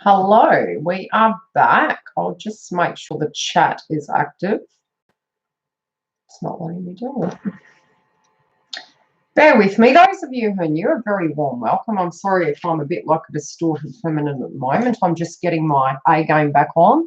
Hello, we are back. I'll just make sure the chat is active. It's not letting me do it. Bear with me. Those of you who are new, a very warm welcome. I'm sorry if I'm a bit like a distorted feminine at the moment. I'm just getting my A game back on.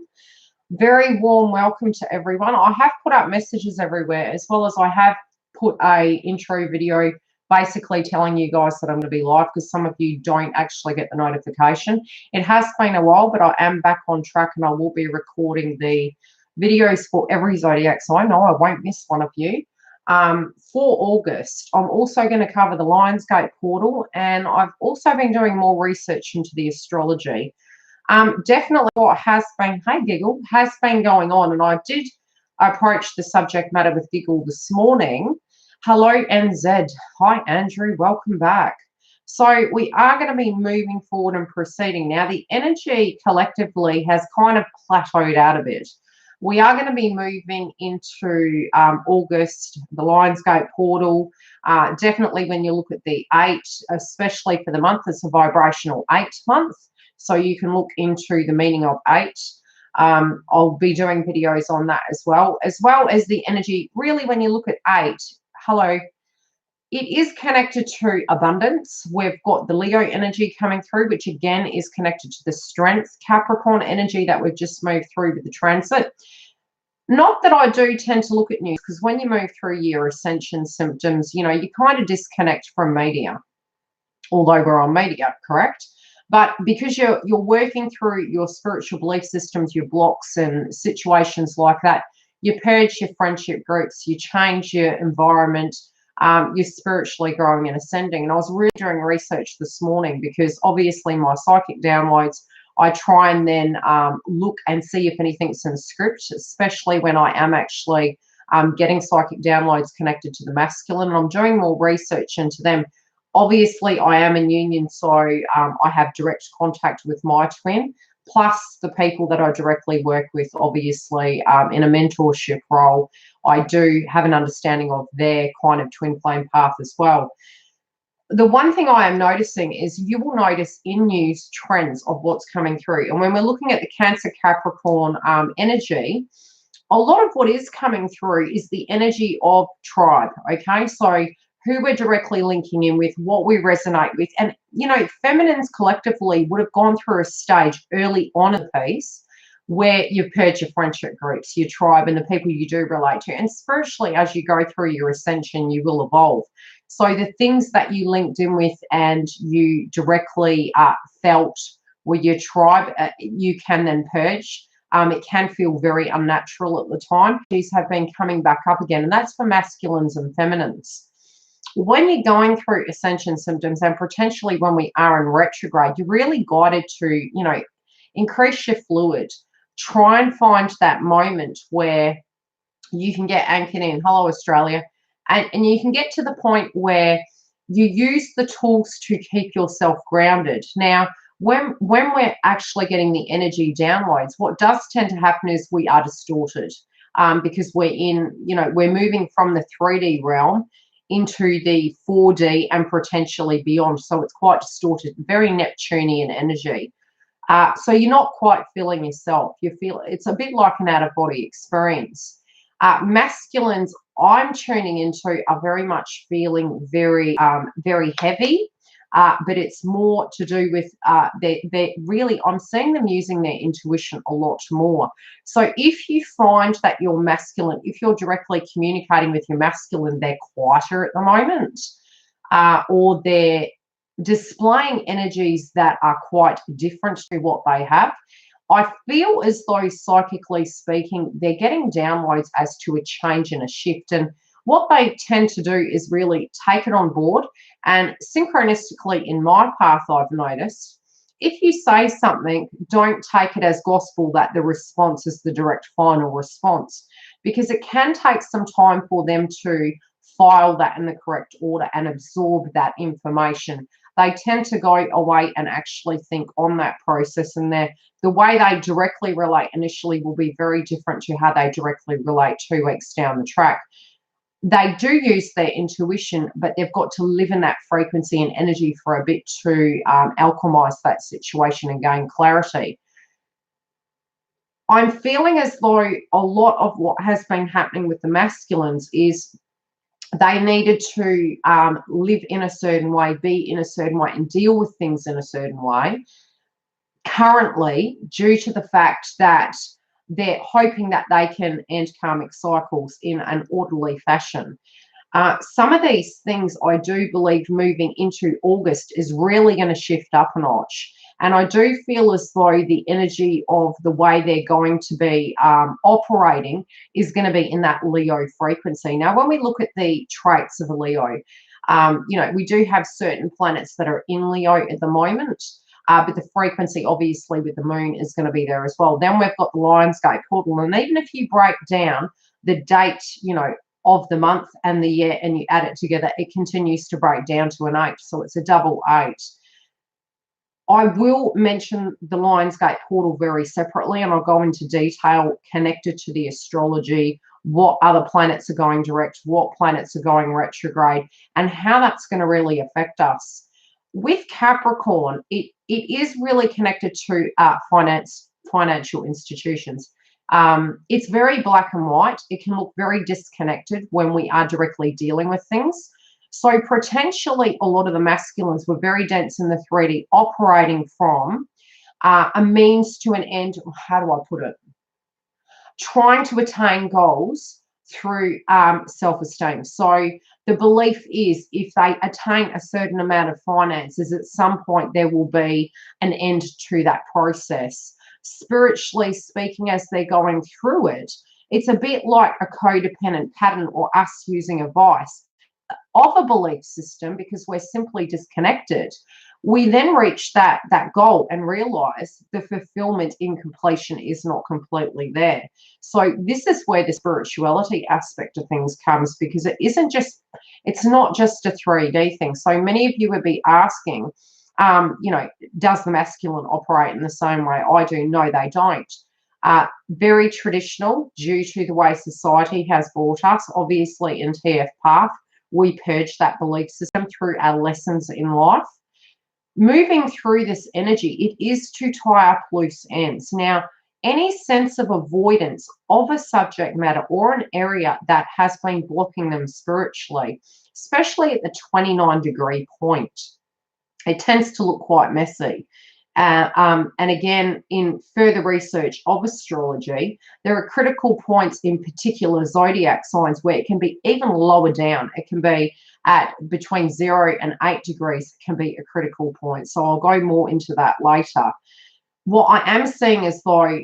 Very warm welcome to everyone. I have put up messages everywhere, as well as I have put a intro video basically telling you guys that I'm going to be live, because some of you don't actually get the notification. It has been a while, but I am back on track, and I will be recording the videos for every zodiac sign. No, I won't miss one of you. For August, I'm also going to cover the Lionsgate portal, and I've also been doing more research into the astrology. Definitely what has been, hey Giggle, has been going on, and I did approach the subject matter with Giggle this morning. Hello, NZ. Hi, Andrew. Welcome back. So we are going to be moving forward and proceeding. Now, the energy collectively has kind of plateaued out a bit. We are going to be moving into August, the Lionsgate portal. Definitely when you look at the 8, especially for the month, it's a vibrational 8 month. So you can look into the meaning of 8. I'll be doing videos on that as well as the energy. Really, when you look at 8, hello, it is connected to abundance. We've got the Leo energy coming through, which again is connected to the strength Capricorn energy that we've just moved through with the transit. Not that I do tend to look at news, because when you move through your ascension symptoms, you kind of disconnect from media, although we're on media, correct? But because you're working through your spiritual belief systems, your blocks and situations like that, you purge your friendship groups, you change your environment, you're spiritually growing and ascending. And I was really doing research this morning, because obviously my psychic downloads, I try and then look and see if anything's in script, especially when I am actually getting psychic downloads connected to the masculine, and I'm doing more research into them. Obviously, I am in union, so I have direct contact with my twin, plus the people that I directly work with, obviously, in a mentorship role. I do have an understanding of their kind of twin flame path as well. The one thing I am noticing is you will notice in news trends of what's coming through. And when we're looking at the Cancer Capricorn energy, a lot of what is coming through is the energy of tribe, okay? So who we're directly linking in with, what we resonate with. And, feminines collectively would have gone through a stage early on in the piece where you purge your friendship groups, your tribe, and the people you do relate to. And spiritually, as you go through your ascension, you will evolve. So the things that you linked in with and you directly felt were your tribe, you can then purge. It can feel very unnatural at the time. These have been coming back up again, and that's for masculines and feminines. When you're going through ascension symptoms, and potentially when we are in retrograde, you're really guided to, increase your fluid. Try and find that moment where you can get anchored in. Hello, Australia. And you can get to the point where you use the tools to keep yourself grounded. Now, when we're actually getting the energy downloads, what does tend to happen is we are distorted, because we're moving from the 3D realm into the 4D and potentially beyond. So it's quite distorted, very Neptunian energy. So you're not quite feeling yourself. It's a bit like an out-of-body experience. Masculines I'm tuning into are very much feeling very, very heavy, but it's more to do with they're really, I'm seeing them using their intuition a lot more. So if you find that you're masculine, if you're directly communicating with your masculine, they're quieter at the moment, or they're displaying energies that are quite different to what they have, I feel as though, psychically speaking, they're getting downloads as to a change and a shift. And what they tend to do is really take it on board. And synchronistically, in my path, I've noticed, if you say something, don't take it as gospel that the response is the direct final response, because it can take some time for them to file that in the correct order and absorb that information. They tend to go away and actually think on that process, and the way they directly relate initially will be very different to how they directly relate 2 weeks down the track. they do use their intuition, but they've got to live in that frequency and energy for a bit to alchemize that situation and gain clarity. I'm feeling as though a lot of what has been happening with the masculines is they needed to live in a certain way, be in a certain way, and deal with things in a certain way. Currently, due to the fact that they're hoping that they can end karmic cycles in an orderly fashion. Some of these things I do believe moving into August is really going to shift up a notch. And I do feel as though the energy of the way they're going to be operating is going to be in that Leo frequency. Now, when we look at the traits of a Leo, you know, we do have certain planets that are in Leo at the moment. But the frequency, obviously, with the moon is going to be there as well. Then we've got the Lionsgate portal. And even if you break down the date, you know, of the month and the year and you add it together, it continues to break down to an 8. So it's a double 8. I will mention the Lionsgate portal very separately, and I'll go into detail connected to the astrology, what other planets are going direct, what planets are going retrograde, and how that's going to really affect us. With Capricorn, it is really connected to financial institutions. It's very black and white. It can look very disconnected when we are directly dealing with things. So potentially a lot of the masculines were very dense in the 3D, operating from a means to an end. How do I put it? Trying to attain goals through self-esteem. So the belief is if they attain a certain amount of finances, at some point there will be an end to that process. Spiritually speaking, as they're going through it, it's a bit like a codependent pattern or us using a vice of a belief system because we're simply disconnected. We then reach that goal and realize the fulfillment in completion is not completely there. So this is where the spirituality aspect of things comes, because it's not just a 3D thing. So many of you would be asking, you know, does the masculine operate in the same way I do? No, they don't. Very traditional due to the way society has brought us. Obviously in TF Path, we purge that belief system through our lessons in life. Moving through this energy, it is to tie up loose ends. Now, any sense of avoidance of a subject matter or an area that has been blocking them spiritually, especially at the 29-degree point, it tends to look quite messy. And again, in further research of astrology, there are critical points in particular zodiac signs where it can be even lower down. It can be at between 0 and 8 degrees can be a critical point. So I'll go more into that later. What I am seeing is though,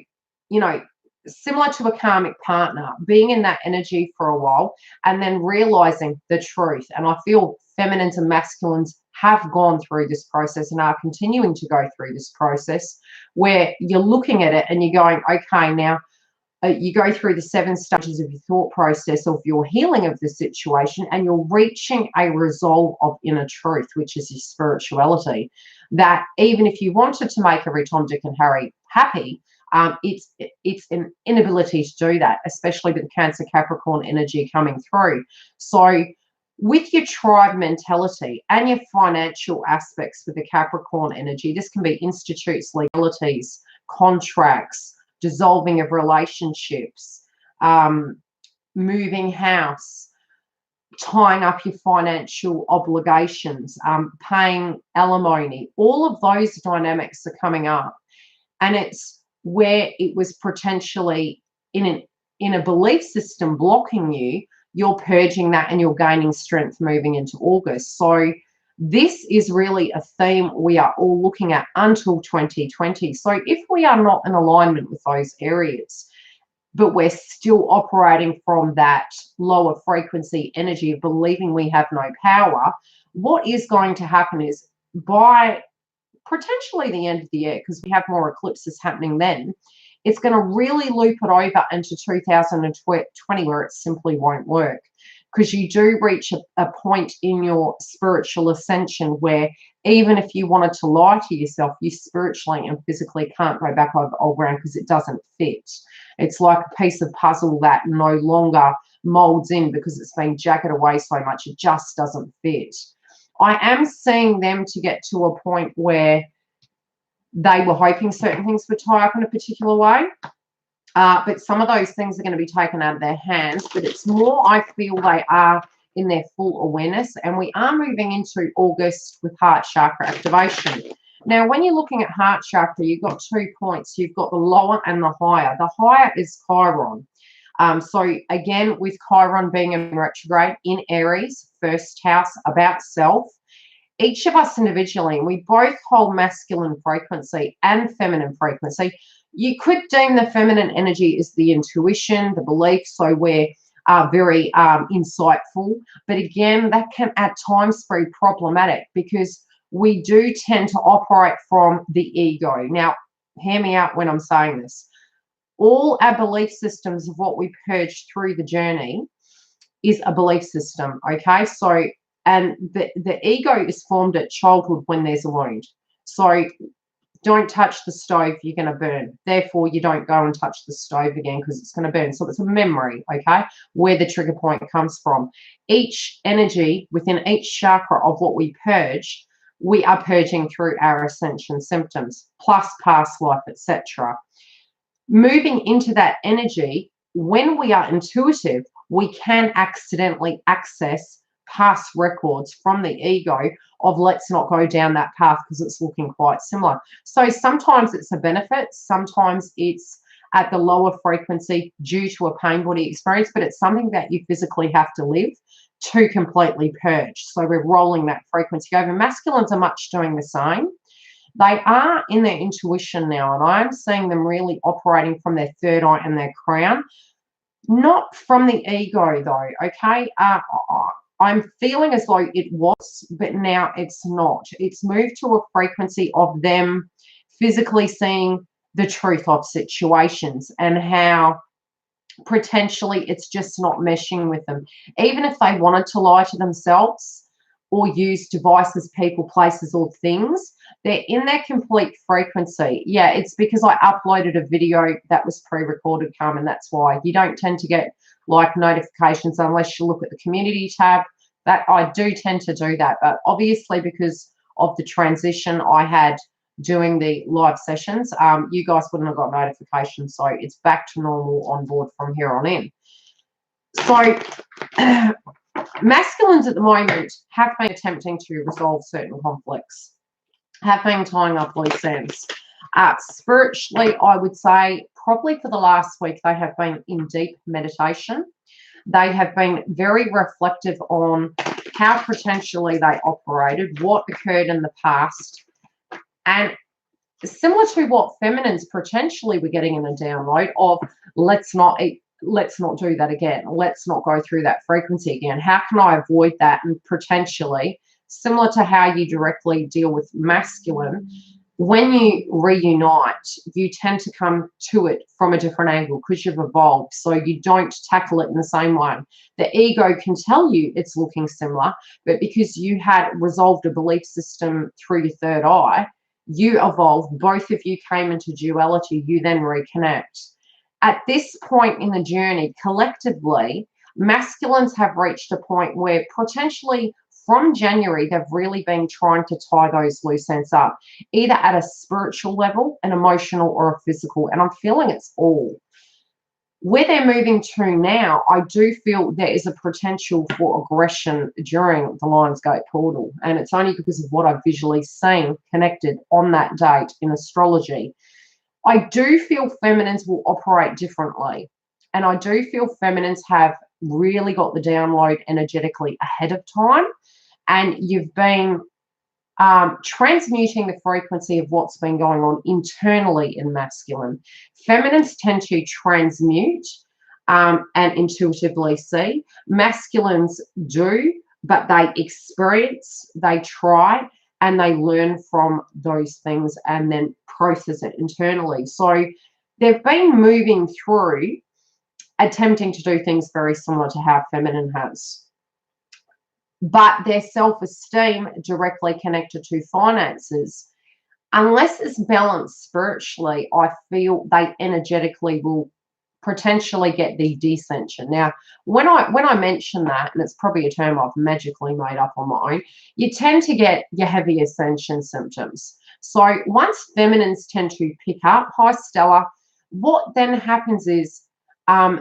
you know, similar to a karmic partner, being in that energy for a while and then realizing the truth. And I feel feminines and masculines have gone through this process and are continuing to go through this process where you're looking at it and you're going, okay, now you go through the 7 stages of your thought process of your healing of the situation and you're reaching a resolve of inner truth, which is your spirituality, that even if you wanted to make every Tom, Dick and Harry happy, it's an inability to do that, especially with the Cancer Capricorn energy coming through. So with your tribe mentality and your financial aspects with the Capricorn energy, this can be institutes, legalities, contracts, dissolving of relationships, moving house, tying up your financial obligations, paying alimony. All of those dynamics are coming up. And it's where it was potentially in a belief system blocking you, you're purging that and you're gaining strength moving into August. So this is really a theme we are all looking at until 2020. So if we are not in alignment with those areas, but we're still operating from that lower frequency energy of believing we have no power, what is going to happen is by potentially the end of the year, because we have more eclipses happening then, it's going to really loop it over into 2020 where it simply won't work, because you do reach a point in your spiritual ascension where even if you wanted to lie to yourself, you spiritually and physically can't go back over old ground because it doesn't fit. It's like a piece of puzzle that no longer molds in because it's been jagged away so much, it just doesn't fit. I am seeing them to get to a point where they were hoping certain things would tie up in a particular way. But some of those things are going to be taken out of their hands. But it's more, I feel they are in their full awareness. And we are moving into August with heart chakra activation. Now, when you're looking at heart chakra, you've got 2 points. You've got the lower and the higher. The higher is Chiron. So again, with Chiron being in retrograde in Aries, first house, about self, each of us individually, and we both hold masculine frequency and feminine frequency. You could deem the feminine energy as the intuition, the belief, so we're very insightful. But again, that can at times be problematic because we do tend to operate from the ego. Now, hear me out when I'm saying this. All our belief systems of what we purge through the journey is a belief system, okay? So, and the ego is formed at childhood when there's a wound. So don't touch the stove, you're going to burn. Therefore, you don't go and touch the stove again because it's going to burn. So it's a memory, okay, where the trigger point comes from. Each energy within each chakra of what we purge, we are purging through our ascension symptoms, plus past life, etc. Moving into that energy, when we are intuitive, we can accidentally access past records from the ego of let's not go down that path because it's looking quite similar. So sometimes it's a benefit, sometimes it's at the lower frequency due to a pain body experience, but it's something that you physically have to live to completely purge. So we're rolling that frequency over. Masculines are much doing the same. They are in their intuition now, and I'm seeing them really operating from their third eye and their crown, not from the ego though, okay? I'm feeling as though it was, but now it's not. It's moved to a frequency of them physically seeing the truth of situations and how potentially it's just not meshing with them. Even if they wanted to lie to themselves or use devices, people, places, or things, they're in their complete frequency. Yeah, it's because I uploaded a video that was pre-recorded, Carmen. That's why you don't tend to get like notifications unless you look at the community tab. That I do tend to do that, but obviously because of the transition I had doing the live sessions, you guys wouldn't have got notifications, so it's back to normal on board from here on in. So masculines at the moment have been attempting to resolve certain conflicts, have been tying up loose ends. Spiritually, I would say probably for the last week they have been in deep meditation. They have been very reflective on how potentially they operated, what occurred in the past, and similar to what feminines potentially were getting in a download of let's not do that again. Let's not go through that frequency again. How can I avoid that? And potentially, similar to how you directly deal with masculine, when you reunite, you tend to come to it from a different angle because you've evolved. So you don't tackle it in the same way. The ego can tell you it's looking similar, but because you had resolved a belief system through your third eye, you evolved. Both of you came into duality. You then reconnect. At this point in the journey, collectively, masculines have reached a point where potentially from January, they've really been trying to tie those loose ends up, either at a spiritual level, an emotional, or a physical. And I'm feeling it's all. Where they're moving to now, I do feel there is a potential for aggression during the Lionsgate portal. And it's only because of what I've visually seen connected on that date in astrology. I do feel feminines will operate differently. And I do feel feminines have really got the download energetically ahead of time. And you've been transmuting the frequency of what's been going on internally in masculine. Feminines tend to transmute and intuitively see. Masculines do, but they experience, they try, and they learn from those things and then process it internally. So they've been moving through attempting to do things very similar to how feminine has. But their self-esteem directly connected to finances, unless it's balanced spiritually, I feel they energetically will potentially get the descension. Now, when I mention that, and it's probably a term I've magically made up on my own, you tend to get your heavy ascension symptoms. So once feminines tend to pick up, hi Stella, what then happens is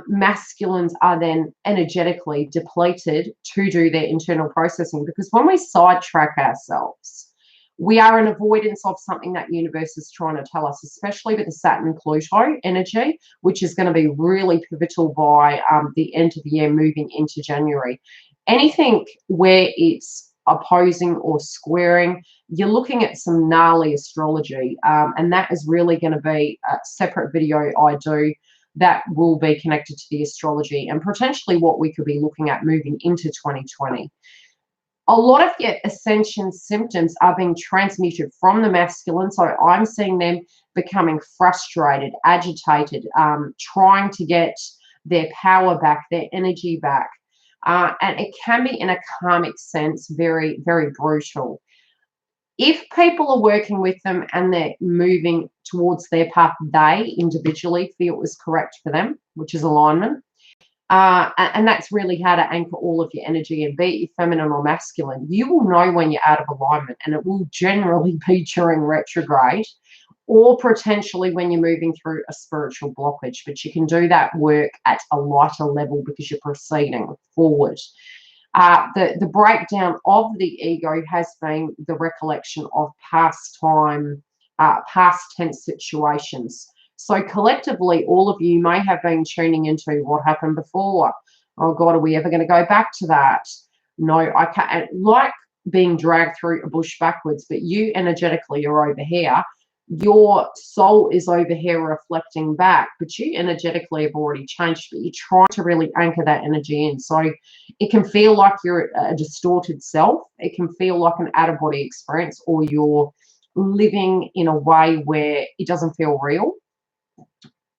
masculines are then energetically depleted to do their internal processing, because when we sidetrack ourselves, we are in avoidance of something that universe is trying to tell us, especially with the Saturn-Pluto energy, which is going to be really pivotal by the end of the year moving into January. Anything where it's opposing or squaring, you're looking at some gnarly astrology, and that is really going to be a separate video I do that will be connected to the astrology and potentially what we could be looking at moving into 2020. A lot of your ascension symptoms are being transmuted from the masculine. So I'm seeing them becoming frustrated, agitated, trying to get their power back, their energy back. And it can be, in a karmic sense, very, very brutal. If people are working with them and they're moving towards their path they individually feel is correct for them, which is alignment, and that's really how to anchor all of your energy, and be it feminine or masculine, you will know when you're out of alignment, and it will generally be during retrograde or potentially when you're moving through a spiritual blockage. But you can do that work at a lighter level because you're proceeding forward. The breakdown of the ego has been the recollection of past time, past tense situations. So collectively, all of you may have been tuning into what happened before. Oh God, are we ever going to go back to that? No, I can't. Like being dragged through a bush backwards, but you energetically are over here. Your soul is over here reflecting back, but you energetically have already changed, but you're trying to really anchor that energy in. So it can feel like you're a distorted self. It can feel like an out-of-body experience, or you're living in a way where it doesn't feel real.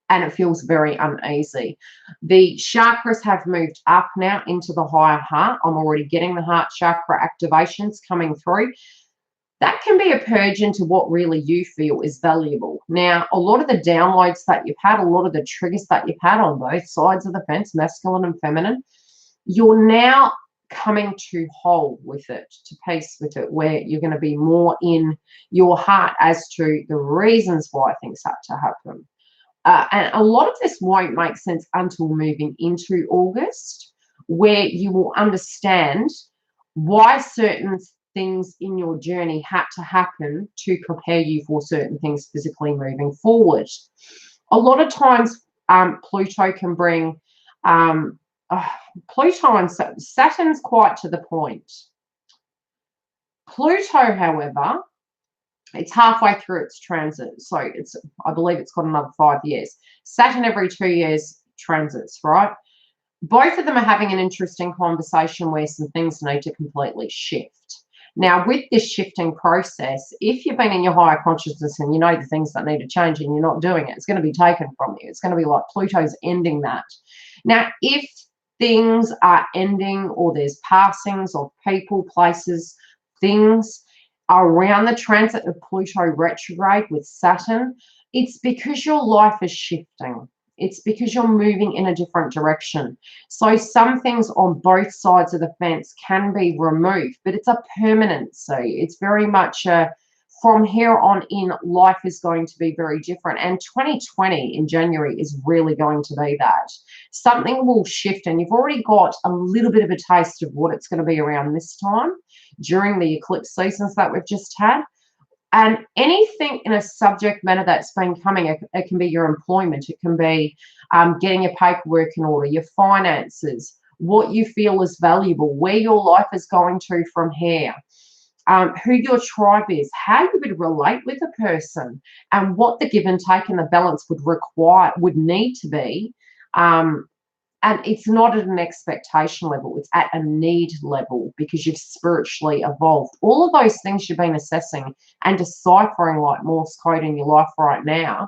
And it feels very uneasy. The chakras have moved up now into the higher heart. I'm already getting the heart chakra activations coming through. That can be a purge into what really you feel is valuable. Now, a lot of the downloads that you've had, a lot of the triggers that you've had on both sides of the fence, masculine and feminine, you're now coming to whole with it, to peace with it, where you're going to be more in your heart as to the reasons why things had to happen. And a lot of this won't make sense until moving into August, where you will understand why certain things in your journey had to happen to prepare you for certain things physically moving forward. A lot of times, Pluto can bring Pluto and Saturn's quite to the point. Pluto, however, it's halfway through its transit, so I believe it's got another 5 years. Saturn every 2 years transits, right? Both of them are having an interesting conversation where some things need to completely shift. Now, with this shifting process, if you've been in your higher consciousness and you know the things that need to change and you're not doing it, it's going to be taken from you. It's going to be like Pluto's ending that. Now, if things are ending, or there's passings of people, places, things around the transit of Pluto retrograde with Saturn, it's because your life is shifting. It's because you're moving in a different direction. So some things on both sides of the fence can be removed, but it's a permanency. It's very much from here on in, life is going to be very different. And 2020 in January is really going to be that. Something will shift, and you've already got a little bit of a taste of what it's going to be around this time during the eclipse seasons that we've just had. And anything in a subject matter that's been coming, it can be your employment, it can be getting your paperwork in order, your finances, what you feel is valuable, where your life is going to from here, who your tribe is, how you would relate with a person, and what the give and take and the balance would need to be. And it's not at an expectation level, it's at a need level, because you've spiritually evolved. All of those things you've been assessing and deciphering like Morse code in your life right now,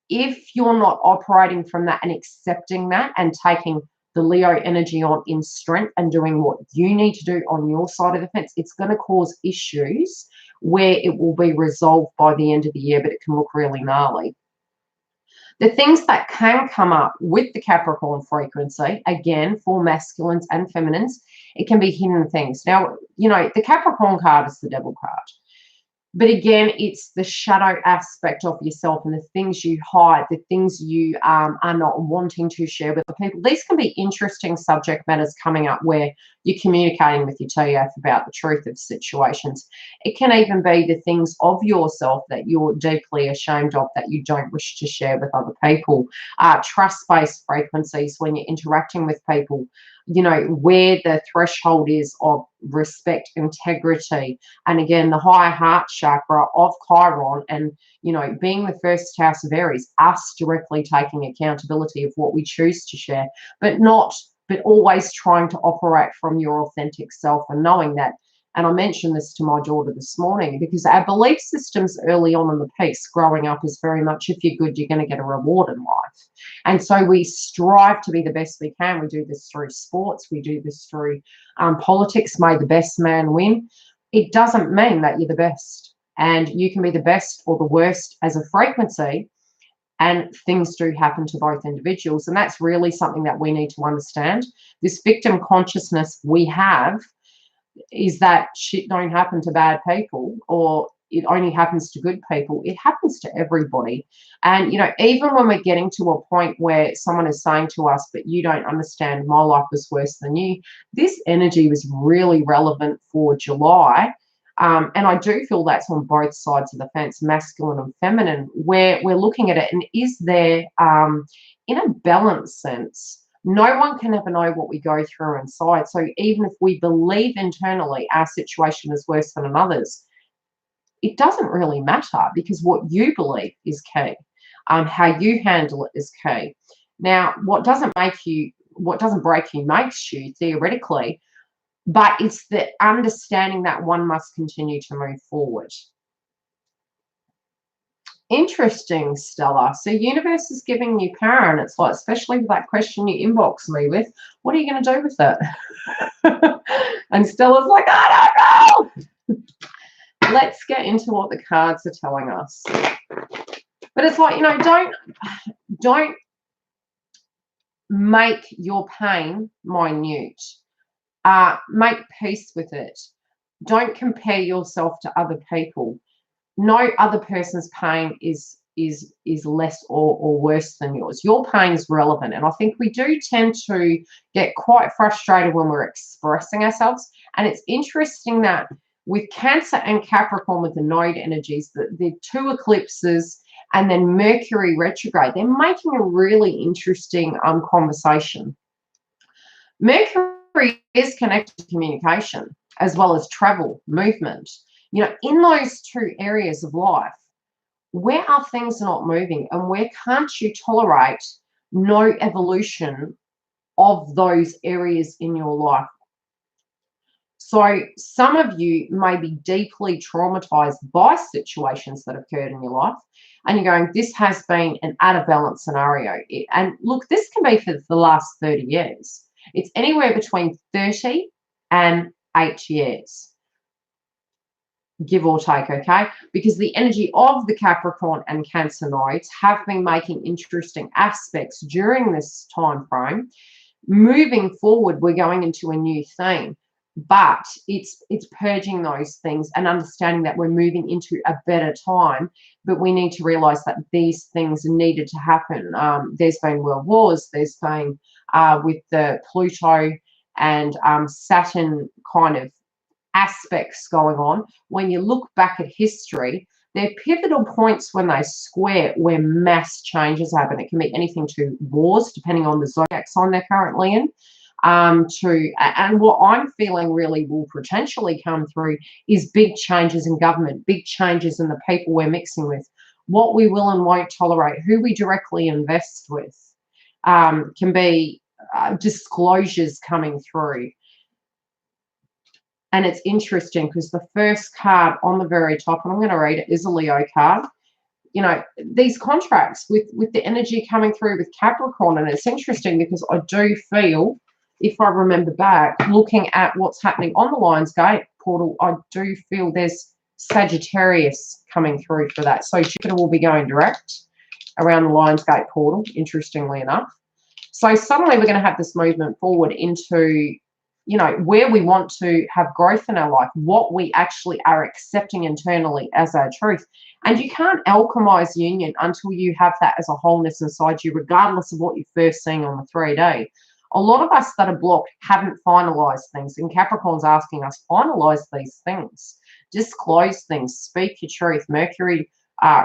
if you're not operating from that and accepting that and taking the Leo energy on in strength and doing what you need to do on your side of the fence, it's going to cause issues where it will be resolved by the end of the year, but it can look really gnarly. The things that can come up with the Capricorn frequency, again, for masculines and feminines, it can be hidden things. Now, you know, the Capricorn card is the devil card. But again, it's the shadow aspect of yourself and the things you hide, the things you are not wanting to share with the people. These can be interesting subject matters coming up where you're communicating with your TF about the truth of situations. It can even be the things of yourself that you're deeply ashamed of that you don't wish to share with other people. Trust-based frequencies when you're interacting with people, you know, where the threshold is of respect, integrity, and again, the higher heart chakra of Chiron, and, you know, being the first house of Aries, us directly taking accountability of what we choose to share, but always trying to operate from your authentic self and knowing that. And I mentioned this to my daughter this morning because our belief systems early on in the piece growing up is very much, if you're good, you're going to get a reward in life. And so we strive to be the best we can. We do this through sports. We do this through politics. May the best man win. It doesn't mean that you're the best. And you can be the best or the worst as a frequency. And things do happen to both individuals. And that's really something that we need to understand. This victim consciousness we have is that shit don't happen to bad people, or it only happens to good people. It happens to everybody. And, you know, even when we're getting to a point where someone is saying to us, but you don't understand, my life was worse than you, this energy was really relevant for July. And I do feel that's on both sides of the fence, masculine and feminine, where we're looking at it. And is there, in a balanced sense, no one can ever know what we go through inside. So even if we believe internally our situation is worse than another's, it doesn't really matter, because what you believe is key. How you handle it is key. Now, what doesn't break you makes you, theoretically, but it's the understanding that one must continue to move forward. Interesting, Stella. So universe is giving you power, and it's like, especially with that question you inboxed me with, what are you going to do with it? And Stella's like, I don't know. Let's get into what the cards are telling us. But it's like, you know, don't make your pain minute. Make peace with it. Don't compare yourself to other people. No other person's pain is less or worse than yours. Your pain is relevant. And I think we do tend to get quite frustrated when we're expressing ourselves. And it's interesting that with Cancer and Capricorn, with the node energies, the two eclipses and then Mercury retrograde, they're making a really interesting conversation. Mercury is connected to communication as well as travel, movement. You know, in those two areas of life, where are things not moving, and where can't you tolerate no evolution of those areas in your life? So some of you may be deeply traumatized by situations that occurred in your life, and you're going, this has been an out of balance scenario. And look, this can be for the last 30 years. It's anywhere between 30 and 8 years. Give or take, okay? Because the energy of the Capricorn and Cancer nodes have been making interesting aspects during this time frame. Moving forward, we're going into a new theme, but it's purging those things and understanding that we're moving into a better time. But we need to realize that these things needed to happen. There's been world wars. There's been with the Pluto and Saturn kind of aspects going on. When you look back at history, they're pivotal points when they square where mass changes happen. It can be anything to wars, depending on the zodiac sign they're currently in, and what I'm feeling really will potentially come through is big changes in government, big changes in the people we're mixing with, what we will and won't tolerate, who we directly invest with, can be disclosures coming through. And it's interesting because the first card on the very top, and I'm going to read it, is a Leo card. You know, these contracts with the energy coming through with Capricorn. And it's interesting because I do feel, if I remember back, looking at what's happening on the Lionsgate portal, I do feel there's Sagittarius coming through for that. So Jupiter will be going direct. around the Lionsgate portal, interestingly enough. So suddenly we're going to have this movement forward into, you know, where we want to have growth in our life, what we actually are accepting internally as our truth. And you can't alchemize union until you have that as a wholeness inside you, regardless of what you're first seeing on the 3D. A lot of us that are blocked haven't finalized things, and Capricorn's asking us, finalize these things, disclose things, speak your truth. Mercury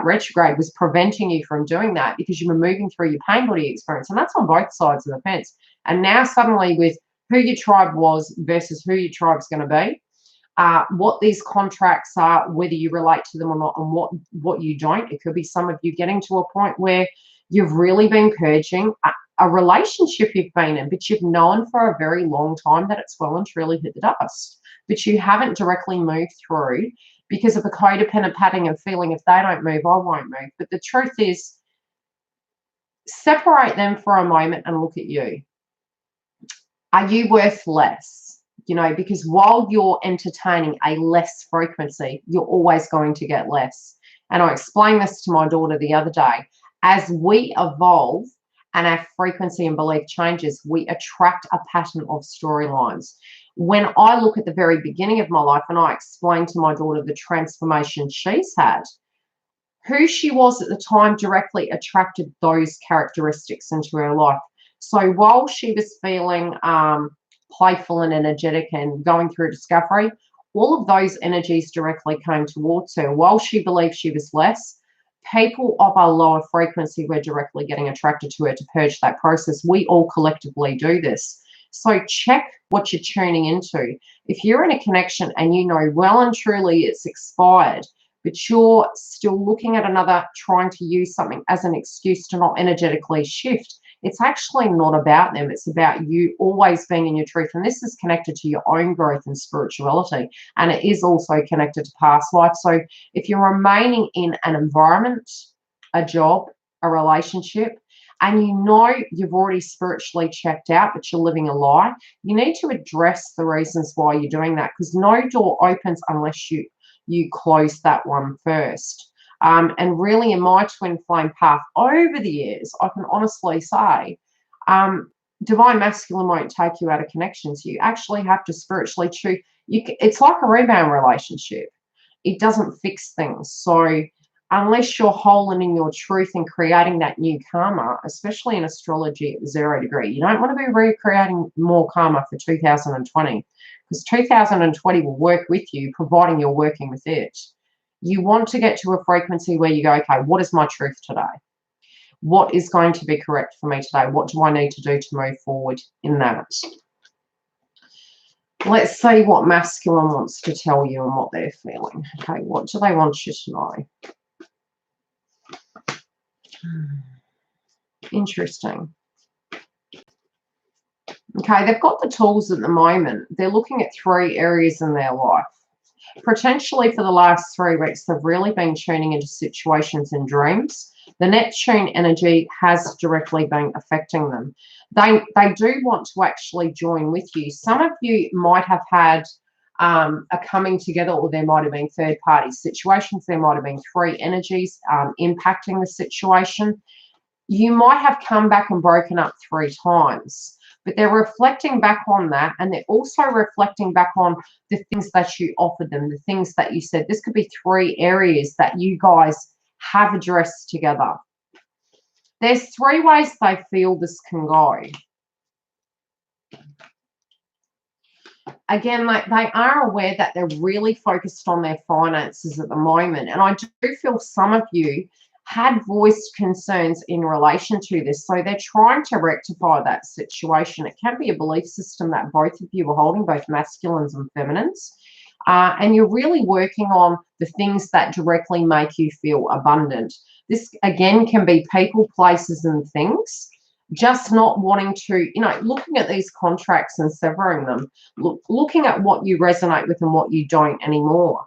retrograde was preventing you from doing that because you were moving through your pain body experience, and that's on both sides of the fence. And now suddenly with who your tribe was versus who your tribe's going to be, what these contracts are, whether you relate to them or not, and what you don't. It could be some of you getting to a point where you've really been purging a relationship you've been in, but you've known for a very long time that it's well and truly hit the dust, but you haven't directly moved through because of a codependent pattern of feeling, if they don't move, I won't move. But the truth is, separate them for a moment and look at you. Are you worth less? You know, because while you're entertaining a less frequency, you're always going to get less. And I explained this to my daughter the other day. As we evolve and our frequency and belief changes, we attract a pattern of storylines. When I look at the very beginning of my life and I explain to my daughter the transformation she's had, who she was at the time directly attracted those characteristics into her life. So while she was feeling playful and energetic and going through discovery, all of those energies directly came towards her. While she believed she was less, people of a lower frequency were directly getting attracted to her to purge that process. We all collectively do this. So check what you're tuning into. If you're in a connection and you know well and truly it's expired, but you're still looking at another, trying to use something as an excuse to not energetically shift, it's actually not about them. It's about you always being in your truth. And this is connected to your own growth and spirituality. And it is also connected to past life. So if you're remaining in an environment, a job, a relationship, and you know you've already spiritually checked out, but you're living a lie, you need to address the reasons why you're doing that, because no door opens unless you close that one first. And really in my twin flame path over the years, I can honestly say, divine masculine won't take you out of connections. You actually have to spiritually choose. It's like a rebound relationship. It doesn't fix things. So unless you're whole and in your truth and creating that new karma, especially in astrology at the 0 degree, you don't want to be recreating more karma for 2020, because 2020 will work with you, providing you're working with it. You want to get to a frequency where you go, okay, what is my truth today? What is going to be correct for me today? What do I need to do to move forward in that? Let's see what masculine wants to tell you and what they're feeling. Okay, what do they want you to know? Interesting. Okay, they've got the tools at the moment. They're looking at 3 areas in their life. Potentially for the last 3 weeks, they've really been tuning into situations and dreams. The Neptune energy has directly been affecting them. They do want to actually join with you. Some of you might have had a coming together, or there might have been third-party situations. There might have been 3 energies impacting the situation. You might have come back and broken up 3 times. But they're reflecting back on that, and they're also reflecting back on the things that you offered them, the things that you said. This could be 3 areas that you guys have addressed together. There's 3 ways they feel this can go. Again, they are aware that they're really focused on their finances at the moment, and I do feel some of you had voiced concerns in relation to this. So they're trying to rectify that situation. It can be a belief system that both of you are holding, both masculines and feminines. And you're really working on the things that directly make you feel abundant. This, again, can be people, places, and things. Just not wanting to, you know, looking at these contracts and severing them, looking at what you resonate with and what you don't anymore.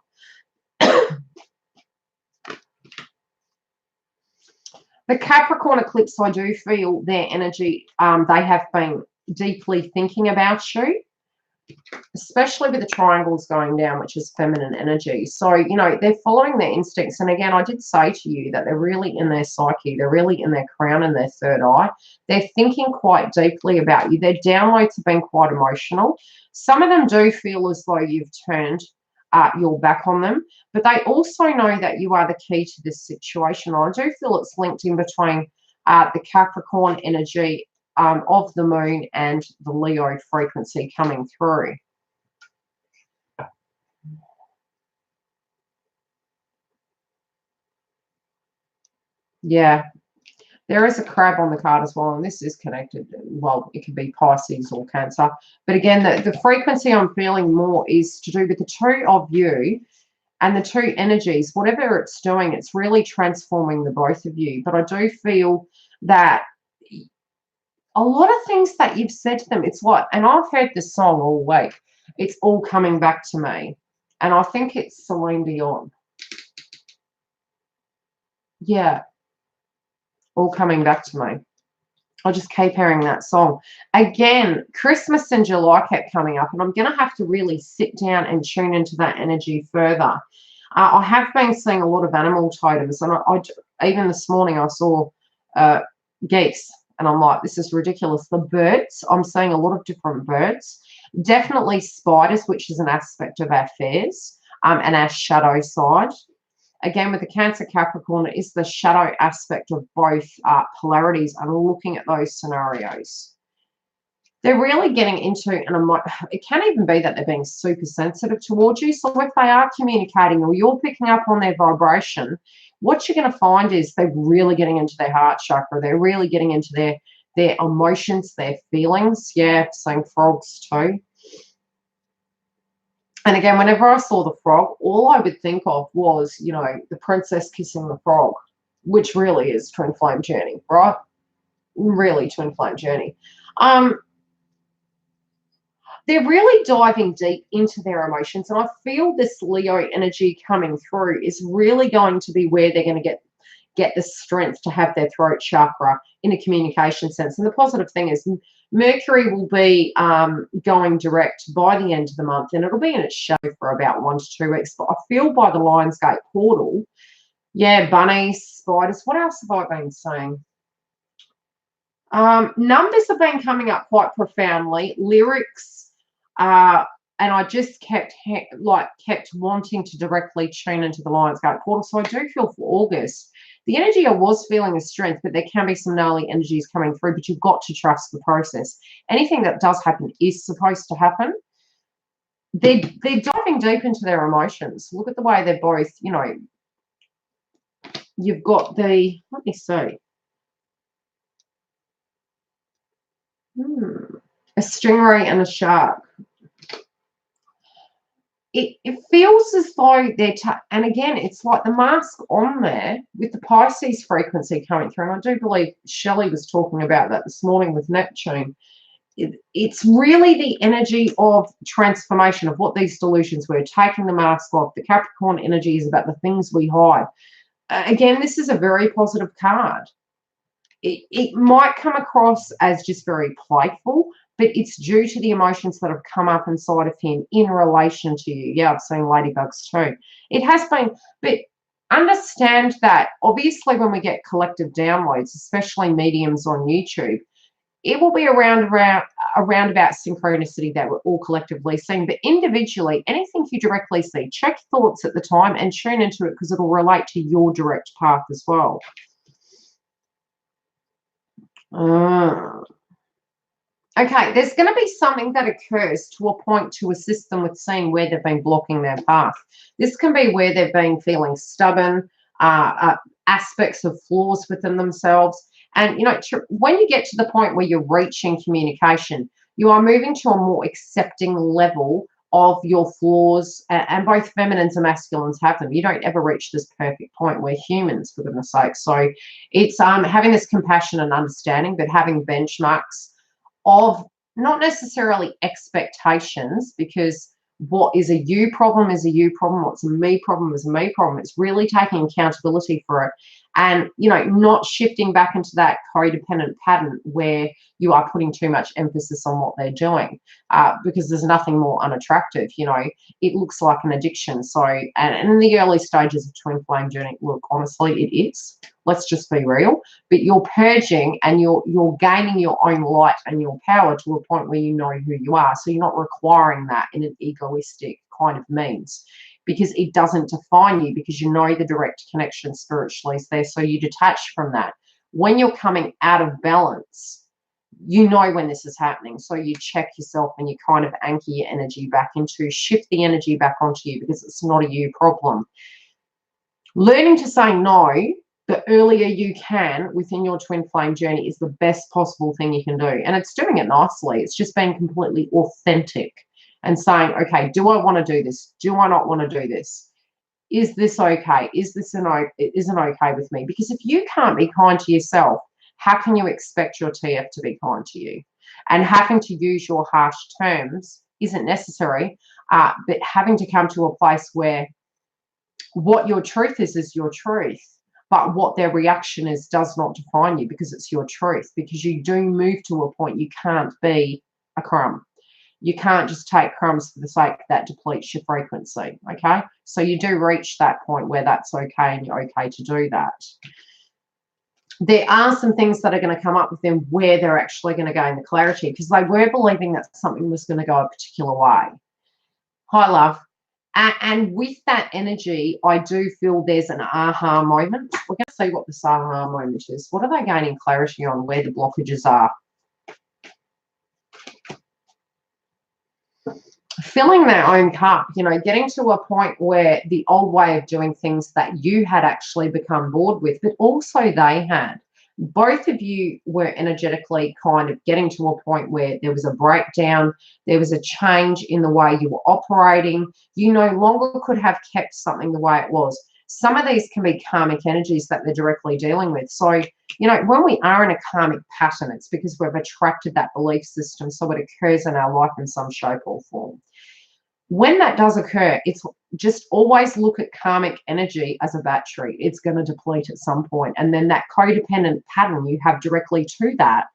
The Capricorn eclipse, I do feel their energy, they have been deeply thinking about you. especially with the triangles going down, which is feminine energy. So, you know, they're following their instincts. And again, I did say to you that they're really in their psyche. They're really in their crown and their third eye. They're thinking quite deeply about you. Their downloads have been quite emotional. Some of them do feel as though you've turned your back on them, but they also know that you are the key to this situation. I do feel it's linked in between the Capricorn energy of the moon and the Leo frequency coming through. Yeah, there is a crab on the card as well, and this is connected. Well, it could be Pisces or Cancer. But again, the frequency I'm feeling more is to do with the two of you and the two energies. Whatever it's doing, it's really transforming the both of you. But I do feel that a lot of things that you've said to them, it's like, and I've heard this song all week, it's all coming back to me. And I think it's Celine Dion. Yeah. All coming back to me. I just keep hearing that song. Again, Christmas in July kept coming up, and I'm going to have to really sit down and tune into that energy further. I have been seeing a lot of animal totems, and even this morning I saw geese, and I'm like, this is ridiculous. The birds, I'm seeing a lot of different birds. Definitely spiders, which is an aspect of our fears and our shadow side. Again, with the Cancer Capricorn, it is the shadow aspect of both polarities and looking at those scenarios. They're really getting into it can even be that they're being super sensitive towards you. So if they are communicating or you're picking up on their vibration, what you're going to find is they're really getting into their heart chakra. They're really getting into their emotions, their feelings. Yeah, saying frogs too. And again, whenever I saw the frog, all I would think of was, you know, the princess kissing the frog, which really is twin flame journey, right? Really twin flame journey. They're really diving deep into their emotions. And I feel this Leo energy coming through is really going to be where they're going to get the strength to have their throat chakra in a communication sense. And the positive thing is Mercury will be going direct by the end of the month, and it'll be in its shadow for about 1 to 2 weeks. But I feel by the Lionsgate portal, yeah, bunnies, spiders. What else have I been saying? Numbers have been coming up quite profoundly. Lyrics, and I just kept wanting to directly tune into the Lionsgate portal. So I do feel for August, the energy I was feeling is strength, but there can be some gnarly energies coming through, but you've got to trust the process. Anything that does happen is supposed to happen. They're diving deep into their emotions. Look at the way they're both, you know, you've got let me see. A stingray and a shark. It feels as though they're, and again, it's like the mask on there with the Pisces frequency coming through. And I do believe Shelley was talking about that this morning with Neptune. It's really the energy of transformation of what these delusions were, taking the mask off. The Capricorn energy is about the things we hide. Again, this is a very positive card. It might come across as just very playful, but it's due to the emotions that have come up inside of him in relation to you. Yeah, I've seen ladybugs too. It has been, but understand that obviously when we get collective downloads, especially mediums on YouTube, it will be around about synchronicity that we're all collectively seeing. But individually, anything you directly see, check thoughts at the time and tune into it because it'll relate to your direct path as well. Okay, there's going to be something that occurs to a point to assist them with seeing where they've been blocking their path. This can be where they've been feeling stubborn, aspects of flaws within themselves. And, you know, when you get to the point where you're reaching communication, you are moving to a more accepting level of your flaws, and both feminines and masculines have them. You don't ever reach this perfect point. We're humans, for goodness sake. So it's having this compassion and understanding, but having benchmarks of not necessarily expectations, because what is a you problem is a you problem, what's a me problem is a me problem. It's really taking accountability for it and, you know, not shifting back into that codependent pattern where you are putting too much emphasis on what they're doing, because there's nothing more unattractive. You know, it looks like an addiction. So, and in the early stages of twin flame journey, look, honestly, it is. Let's just be real. But you're purging and you're gaining your own light and your power to a point where you know who you are. So you're not requiring that in an egoistic kind of means, because it doesn't define you, because you know the direct connection spiritually is there. So you detach from that. When you're coming out of balance, you know when this is happening. So you check yourself and you kind of anchor your energy back into, shift the energy back onto you, because it's not a you problem. Learning to say no the earlier you can within your twin flame journey is the best possible thing you can do. And it's doing it nicely. It's just being completely authentic and saying, okay, do I want to do this? Do I not want to do this? Is this okay? Is this isn't okay with me? Because if you can't be kind to yourself, how can you expect your TF to be kind to you? And having to use your harsh terms isn't necessary, but having to come to a place where what your truth is your truth, but what their reaction is does not define you, because it's your truth. Because you do move to a point you can't be a crumb. You can't just take crumbs for the sake that depletes your frequency, okay? So you do reach that point where that's okay and you're okay to do that. There are some things that are going to come up with them where they're actually going to gain the clarity, because they were believing that something was going to go a particular way. Hi, love. And with that energy, I do feel there's an aha moment. We're going to see what this aha moment is. What are they gaining clarity on, where the blockages are? Filling their own cup, you know, getting to a point where the old way of doing things that you had actually become bored with, but also they had. Both of you were energetically kind of getting to a point where there was a breakdown, there was a change in the way you were operating. You no longer could have kept something the way it was. Some of these can be karmic energies that they're directly dealing with. So, you know, when we are in a karmic pattern, it's because we've attracted that belief system, so it occurs in our life in some shape or form. When that does occur, it's just always look at karmic energy as a battery. It's going to deplete at some point. And then that codependent pattern you have directly to that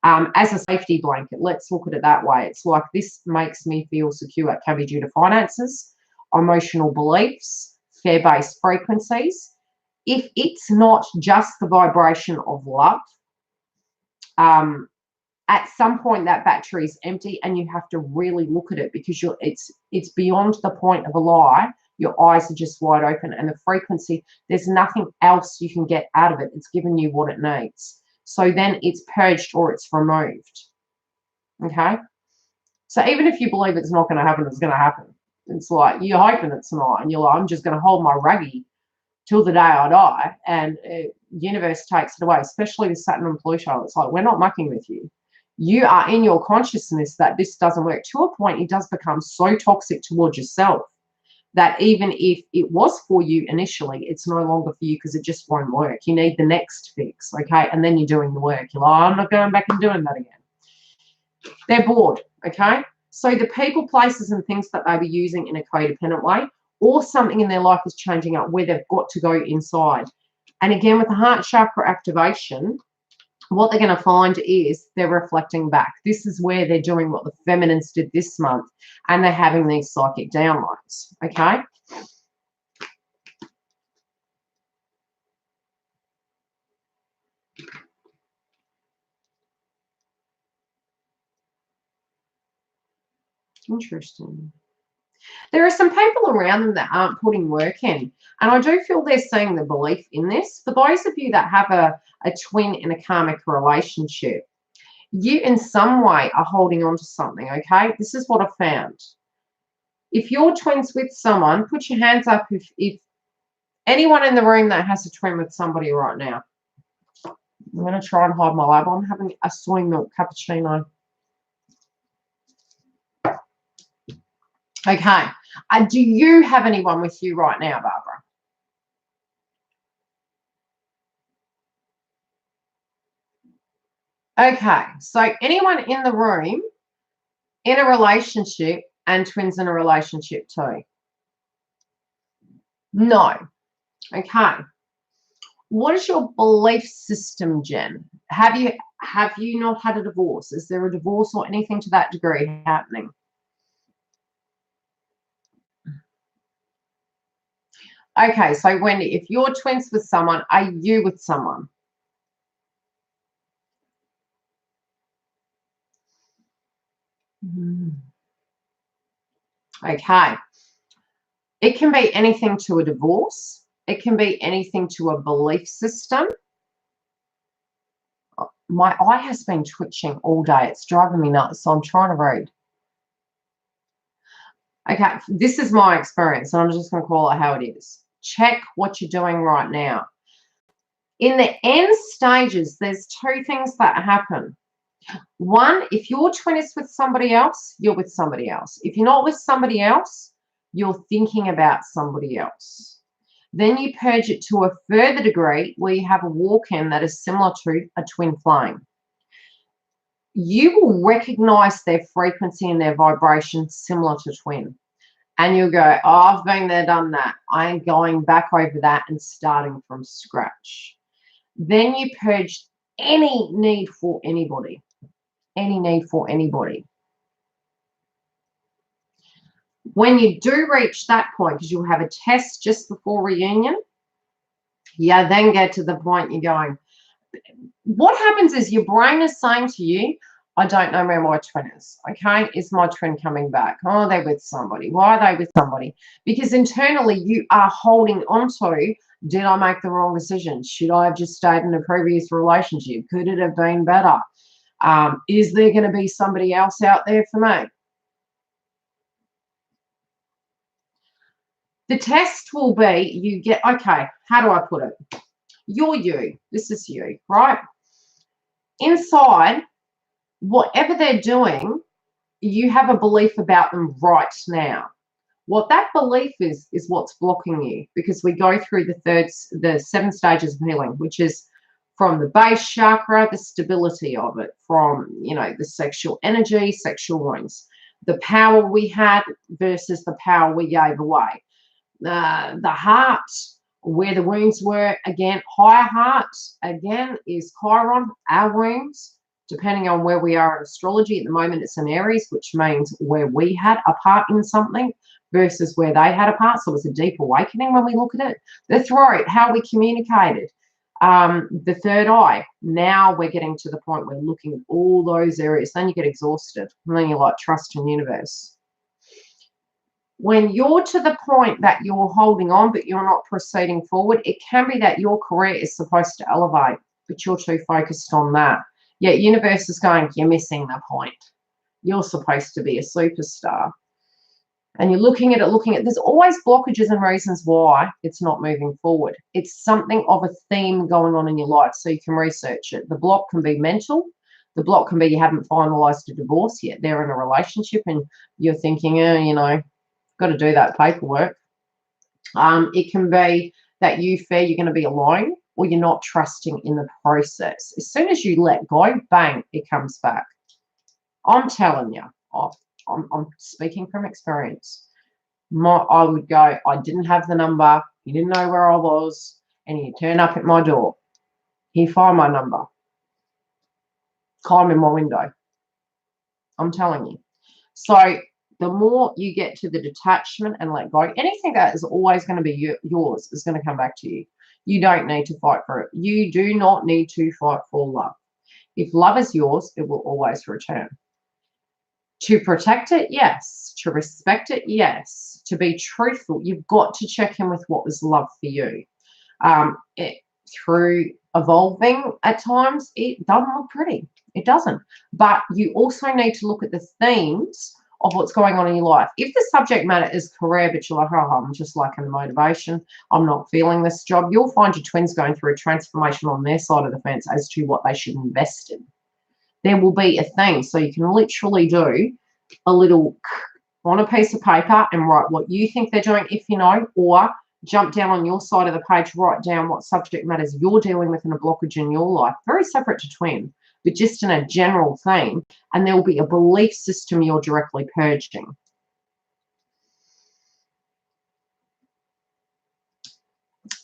as a safety blanket. Let's look at it that way. It's like, this makes me feel secure. It can be due to finances, emotional beliefs, fear-based frequencies. If it's not just the vibration of love, at some point that battery is empty and you have to really look at it, because it's beyond the point of a lie. Your eyes are just wide open, and the frequency, there's nothing else you can get out of it. It's given you what it needs. So then it's purged or it's removed. Okay? So even if you believe it's not going to happen, it's going to happen. It's like you're hoping it's not, and you're like, I'm just going to hold my ruggy till the day I die, and universe takes it away, especially with Saturn and Pluto. It's like, we're not mucking with you. You are in your consciousness that this doesn't work. To a point, it does become so toxic towards yourself that even if it was for you initially, it's no longer for you, because it just won't work. You need the next fix, okay? And then you're doing the work. You're like, I'm not going back and doing that again. They're bored, okay? So the people, places, and things that they were using in a codependent way, or something in their life is changing up where they've got to go inside. And again, with the heart chakra activation, what they're going to find is they're reflecting back. This is where they're doing what the feminines did this month, and they're having these psychic downloads, okay? Interesting. There are some people around them that aren't putting work in, and I do feel they're seeing the belief in this. For those of you that have a twin in a karmic relationship, you in some way are holding on to something, okay? This is what I found. If you're twins with someone, put your hands up if anyone in the room that has a twin with somebody right now. I'm going to try and hide my lab. I'm having a soy milk cappuccino. Okay. Do you have anyone with you right now, Barbara? Okay. So anyone in the room in a relationship and twins in a relationship too? No. Okay. What is your belief system, Jen? Have you not had a divorce? Is there a divorce or anything to that degree happening? Okay, so Wendy, if you're twins with someone, are you with someone? Okay. It can be anything to a divorce. It can be anything to a belief system. My eye has been twitching all day. It's driving me nuts, so I'm trying to read. Okay, this is my experience, and I'm just going to call it how it is. Check what you're doing right now. In the end stages, there's two things that happen. One, if your twin is with somebody else, you're with somebody else. If you're not with somebody else, you're thinking about somebody else. Then you purge it to a further degree where you have a walk-in that is similar to a twin flame. You will recognize their frequency and their vibration similar to twin. And you'll go, oh, I've been there, done that. I am going back over that and starting from scratch. Then you purge any need for anybody. Any need for anybody. When you do reach that point, because you'll have a test just before reunion, you then get to the point you're going, what happens is your brain is saying to you, I don't know where my twin is. Okay, is my twin coming back? Oh, they're with somebody. Why are they with somebody? Because internally you are holding on to, did I make the wrong decision? Should I have just stayed in a previous relationship? Could it have been better? Is there going to be somebody else out there for me? The test will be, you get, okay, how do I put it? You're you. This is you, right? Inside, whatever they're doing, you have a belief about them right now. What that belief is what's blocking you, because we go through the 7 stages of healing, which is from the base chakra, the stability of it, from, the sexual energy, sexual wounds, the power we had versus the power we gave away, the heart, where the wounds were, again, higher heart, again, is Chiron, our wounds, depending on where we are in astrology. At the moment, it's in Aries, which means where we had a part in something versus where they had a part. So it was a deep awakening when we look at it. The throat, how we communicated. The third eye. Now we're getting to the point where looking at all those areas. Then you get exhausted. And then you're like, trust in universe. When you're to the point that you're holding on, but you're not proceeding forward, it can be that your career is supposed to elevate, but you're too focused on that. Yet universe is going, you're missing the point. You're supposed to be a superstar. And you're looking at it, there's always blockages and reasons why it's not moving forward. It's something of a theme going on in your life, so you can research it. The block can be mental. The block can be you haven't finalized a divorce yet. They're in a relationship and you're thinking, got to do that paperwork. It can be that you fear you're going to be alone, or you're not trusting in the process. As soon as you let go, bang, it comes back. I'm telling you, I'm speaking from experience. I would go, I didn't have the number, he didn't know where I was, and he'd turn up at my door. He'd find my number, climb in my window. I'm telling you. So the more you get to the detachment and let go, anything that is always going to be yours is going to come back to you. You don't need to fight for it. You do not need to fight for love. If love is yours, it will always return. To protect it, yes. To respect it, yes. To be truthful, you've got to check in with what was love for you. Through evolving at times, it doesn't look pretty. It doesn't. But you also need to look at the themes of what's going on in your life. If the subject matter is career, but you're like, oh, I'm just lacking the motivation, I'm not feeling this job, you'll find your twins going through a transformation on their side of the fence as to what they should invest in. There will be a thing. So you can literally do a little on a piece of paper and write what you think they're doing, if you know, or jump down on your side of the page, write down what subject matters you're dealing with in a blockage in your life, very separate to twin, but just in a general theme, and there will be a belief system you're directly purging.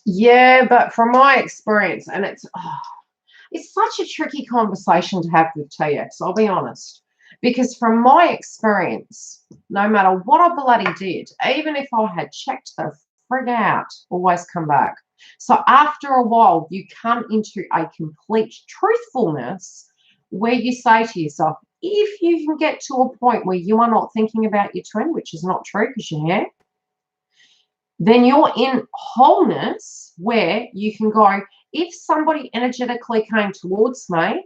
Yeah, but from my experience, and it's such a tricky conversation to have with TX, I'll be honest. Because from my experience, no matter what I bloody did, even if I had checked the frig out, always come back. So after a while, you come into a complete truthfulness where you say to yourself, if you can get to a point where you are not thinking about your twin, which is not true because you're here, then you're in wholeness where you can go, if somebody energetically came towards me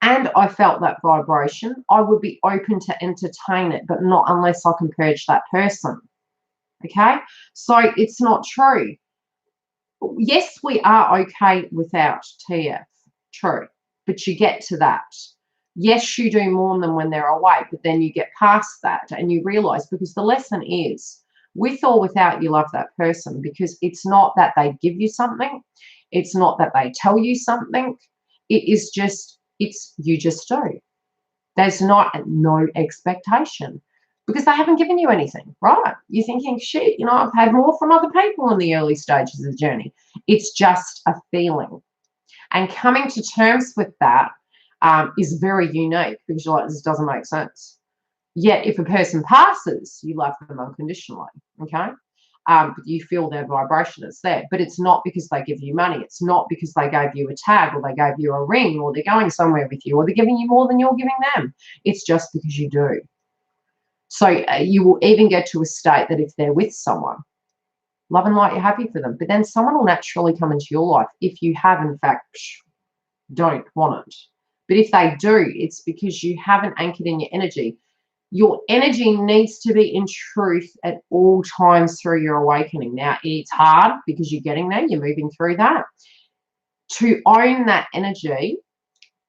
and I felt that vibration, I would be open to entertain it, but not unless I can purge that person. Okay? So it's not true. Yes, we are okay without TF. True. But you get to that. Yes, you do more than when they're awake, but then you get past that and you realize, because the lesson is, with or without, you love that person, because it's not that they give you something. It's not that they tell you something. It is just, you just do. There's no expectation because they haven't given you anything, right? You're thinking, shit, I've had more from other people in the early stages of the journey. It's just a feeling. And coming to terms with that is very unique, because you're like, this doesn't make sense. Yet if a person passes, you love them unconditionally, okay? But you feel their vibration is there. But it's not because they give you money. It's not because they gave you a tag or they gave you a ring or they're going somewhere with you or they're giving you more than you're giving them. It's just because you do. So you will even get to a state that if they're with someone, love and light, you're happy for them. But then someone will naturally come into your life if you have, in fact, don't want it. But if they do, it's because you haven't anchored in your energy. Your energy needs to be in truth at all times through your awakening. Now, it's hard because you're getting there, you're moving through that. To own that energy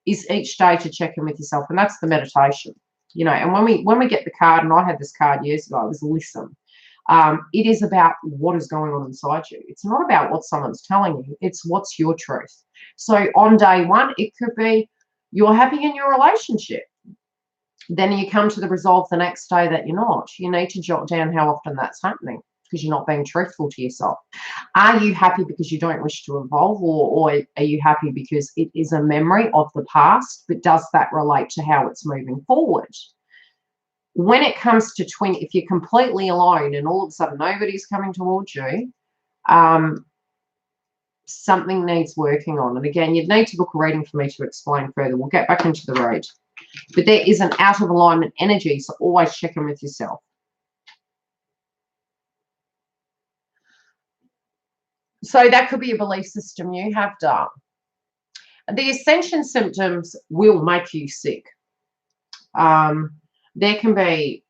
is each day to check in with yourself, and that's the meditation. And when we get the card, and I had this card years ago, it was listen. It is about what is going on inside you. It's not about what someone's telling you. It's what's your truth. So on day one, it could be you're happy in your relationship. Then you come to the resolve the next day that you're not. You need to jot down how often that's happening, because you're not being truthful to yourself. Are you happy because you don't wish to evolve, or are you happy because it is a memory of the past, but does that relate to how it's moving forward? When it comes to twin, if you're completely alone and all of a sudden nobody's coming towards you, something needs working on. And again, you'd need to book a reading for me to explain further. We'll get back into the read. But there is an out of alignment energy, so always check in with yourself. So that could be a belief system you have done. The ascension symptoms will make you sick. There can be,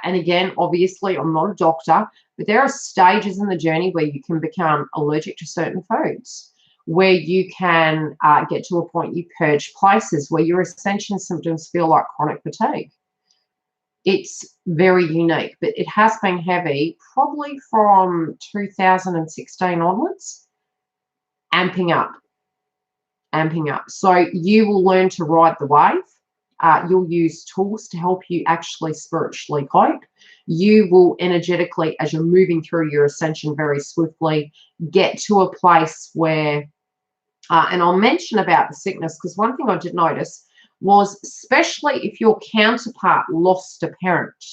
and again, obviously, I'm not a doctor, but there are stages in the journey where you can become allergic to certain foods, where you can get to a point you purge places, where your ascension symptoms feel like chronic fatigue. It's very unique, but it has been heavy probably from 2016 onwards, amping up. So you will learn to ride the wave. You'll use tools to help you actually spiritually cope. You will energetically, as you're moving through your ascension very swiftly, get to a place where, and I'll mention about the sickness, because one thing I did notice was, especially if your counterpart lost a parent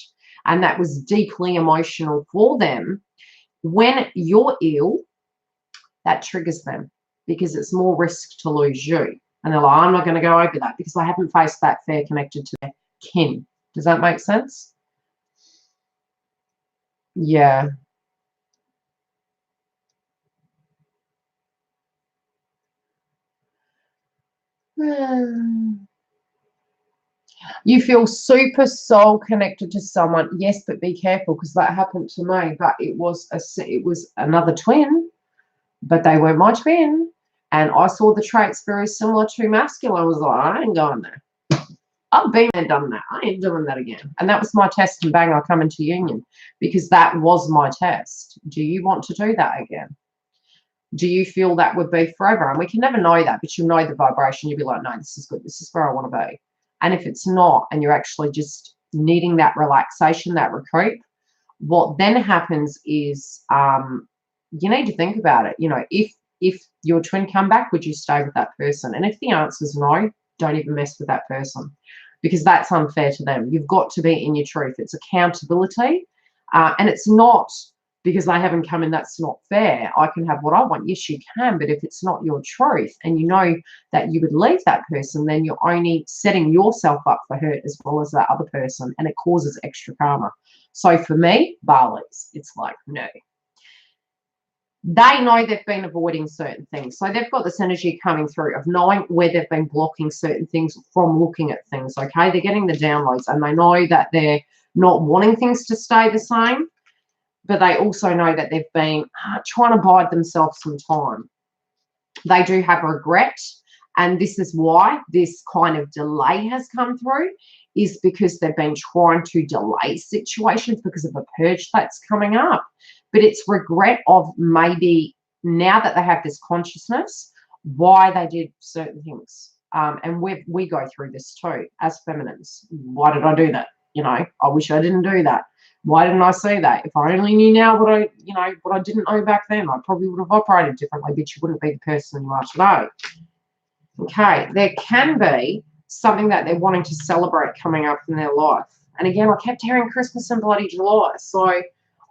and that was deeply emotional for them, when you're ill, that triggers them because it's more risk to lose you. And they're like, I'm not going to go over that because I haven't faced that fear connected to their kin. Does that make sense? Yeah. You feel super soul connected to someone. Yes, but be careful, because that happened to me. But it was another twin, but they weren't my twin. And I saw the traits very similar to masculine. I was like, I ain't going there. I've been there, done that. I ain't doing that again. And that was my test, and bang, I come into union, because that was my test. Do you want to do that again? Do you feel that would be forever? And we can never know that, but you'll know the vibration. You'll be like, no, this is good. This is where I want to be. And if it's not, and you're actually just needing that relaxation, that recoup, what then happens is you need to think about it. You know, if your twin come back, would you stay with that person? And if the answer is no, don't even mess with that person, because that's unfair to them. You've got to be in your truth. It's accountability, and it's not because they haven't come in, that's not fair. I can have what I want. Yes, you can, but if it's not your truth and you know that you would leave that person, then you're only setting yourself up for hurt as well as that other person, and it causes extra karma. So for me, Bali's, it's like, no. They know they've been avoiding certain things. So they've got this energy coming through of knowing where they've been blocking certain things from looking at things, okay? They're getting the downloads, and they know that they're not wanting things to stay the same, but they also know that they've been trying to bide themselves some time. They do have regret, and this is why this kind of delay has come through, is because they've been trying to delay situations because of a purge that's coming up. But it's regret of maybe now that they have this consciousness, why they did certain things. And we go through this too as feminines. Why did I do that? You know, I wish I didn't do that. Why didn't I see that? If I only knew now what I didn't know back then, I probably would have operated differently, but you wouldn't be the person you are today. Okay, there can be something that they're wanting to celebrate coming up in their life. And again, I kept hearing Christmas and bloody July. So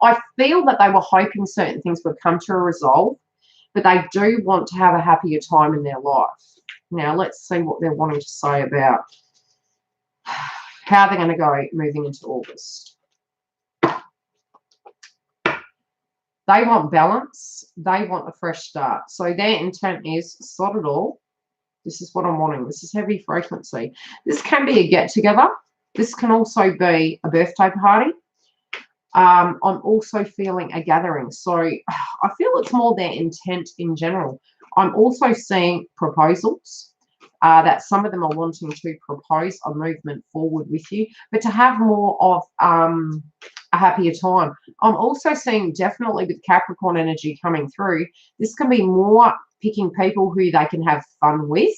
I feel that they were hoping certain things would come to a resolve, but they do want to have a happier time in their life. Now, let's see what they're wanting to say about how they're going to go moving into August. They want balance. They want a fresh start. So their intent is, sod it all. This is what I'm wanting. This is heavy frequency. This can be a get-together. This can also be a birthday party. I'm also feeling a gathering. So I feel it's more their intent in general. I'm also seeing proposals. That some of them are wanting to propose a movement forward with you, but to have more of a happier time. I'm also seeing, definitely with Capricorn energy coming through, this can be more picking people who they can have fun with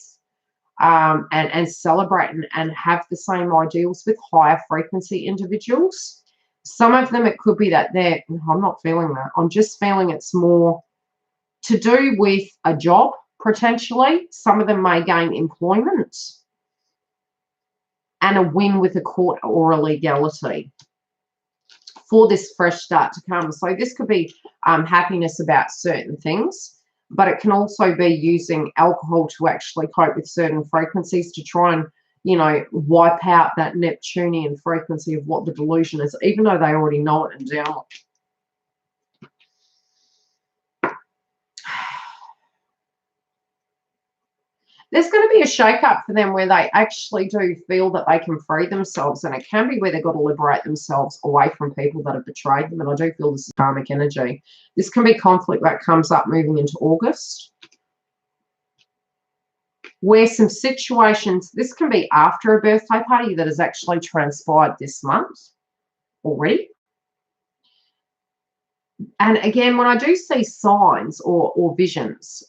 and celebrate and have the same ideals with higher frequency individuals. Some of them, it could be that I'm not feeling that. I'm just feeling it's more to do with a job. Potentially, some of them may gain employment and a win with a court or a legality for this fresh start to come. So this could be happiness about certain things, but it can also be using alcohol to actually cope with certain frequencies to try and, you know, wipe out that Neptunian frequency of what the delusion is, even though they already know it and down. There's going to be a shake-up for them where they actually do feel that they can free themselves, and it can be where they've got to liberate themselves away from people that have betrayed them, and I do feel this is karmic energy. This can be conflict that comes up moving into August, where some situations, this can be after a birthday party that has actually transpired this month already. And again, when I do see signs or visions,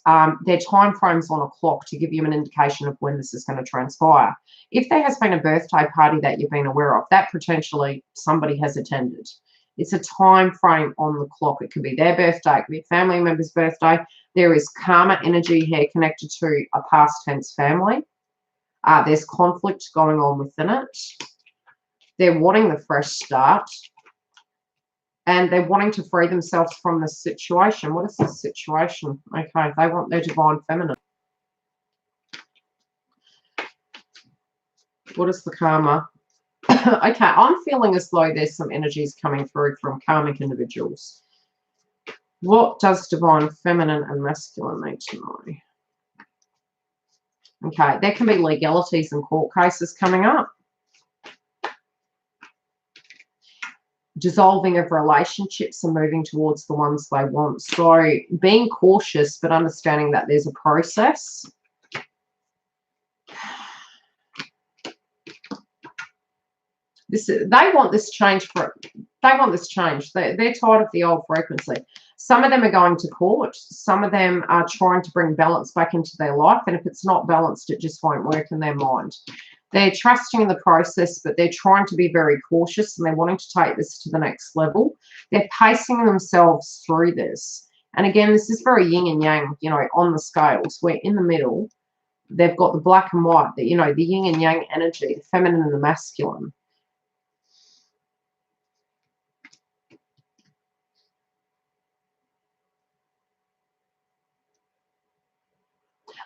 they're time frames on a clock to give you an indication of when this is going to transpire. If there has been a birthday party that you've been aware of, that potentially somebody has attended. It's a time frame on the clock. It could be their birthday, it could be a family member's birthday. There is karma energy here connected to a past tense family. There's conflict going on within it. They're wanting the fresh start. And they're wanting to free themselves from this situation. What is this situation? Okay, they want their divine feminine. What is the karma? Okay, I'm feeling as though there's some energies coming through from karmic individuals. What does divine feminine and masculine need to know? Okay, there can be legalities and court cases coming up. Dissolving of relationships and moving towards the ones they want. So being cautious, but understanding that there's a process. They want this change. They're tired of the old frequency. Some of them are going to court. Some of them are trying to bring balance back into their life. And if it's not balanced, it just won't work in their mind. They're trusting in the process, but they're trying to be very cautious and they're wanting to take this to the next level. They're pacing themselves through this. And again, this is very yin and yang, you know, on the scales, where in the middle, they've got the black and white, the, you know, the yin and yang energy, the feminine and the masculine.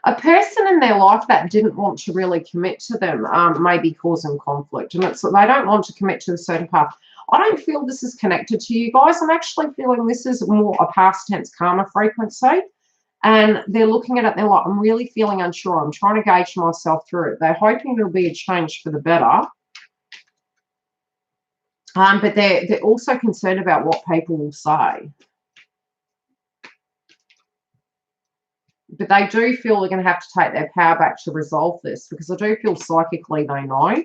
A person in their life that didn't want to really commit to them may be causing conflict, and it's they don't want to commit to a certain path. I don't feel this is connected to you guys. I'm actually feeling this is more a past tense karma frequency, and they're looking at it, they're like, I'm really feeling unsure. I'm trying to gauge myself through it. They're hoping there'll be a change for the better. But they're also concerned about what people will say. But they do feel they're going to have to take their power back to resolve this, because I do feel psychically they know.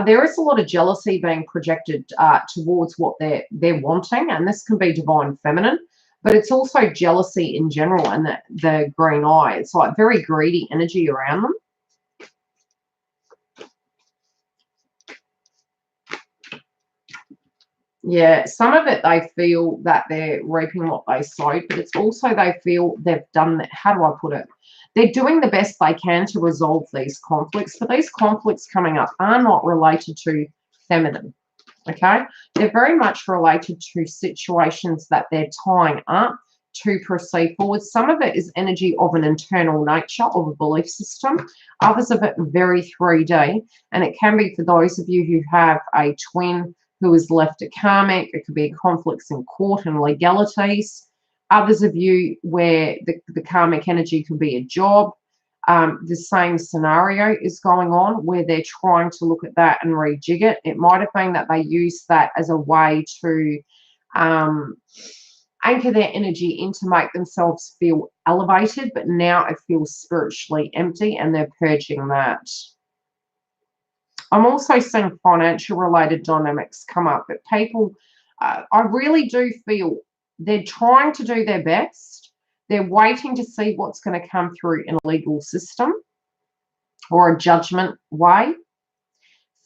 There is a lot of jealousy being projected towards what they're wanting, and this can be divine feminine, but it's also jealousy in general, and the green eye. It's like very greedy energy around them. Yeah, some of it they feel that they're reaping what they sowed, but it's also they feel they've done that. How do I put it? They're doing the best they can to resolve these conflicts, but these conflicts coming up are not related to feminine, okay? They're very much related to situations that they're tying up to proceed forward. Some of it is energy of an internal nature, of a belief system. Others of it very 3D, and it can be for those of you who have a twin who is left a karmic. It could be conflicts in court and legalities. Others of you where the karmic energy could be a job. The same scenario is going on where they're trying to look at that and rejig it. It might have been that they use that as a way to anchor their energy in to make themselves feel elevated, but now it feels spiritually empty and they're purging that. I'm also seeing financial related dynamics come up, but people, I really do feel they're trying to do their best. They're waiting to see what's going to come through in a legal system or a judgment way,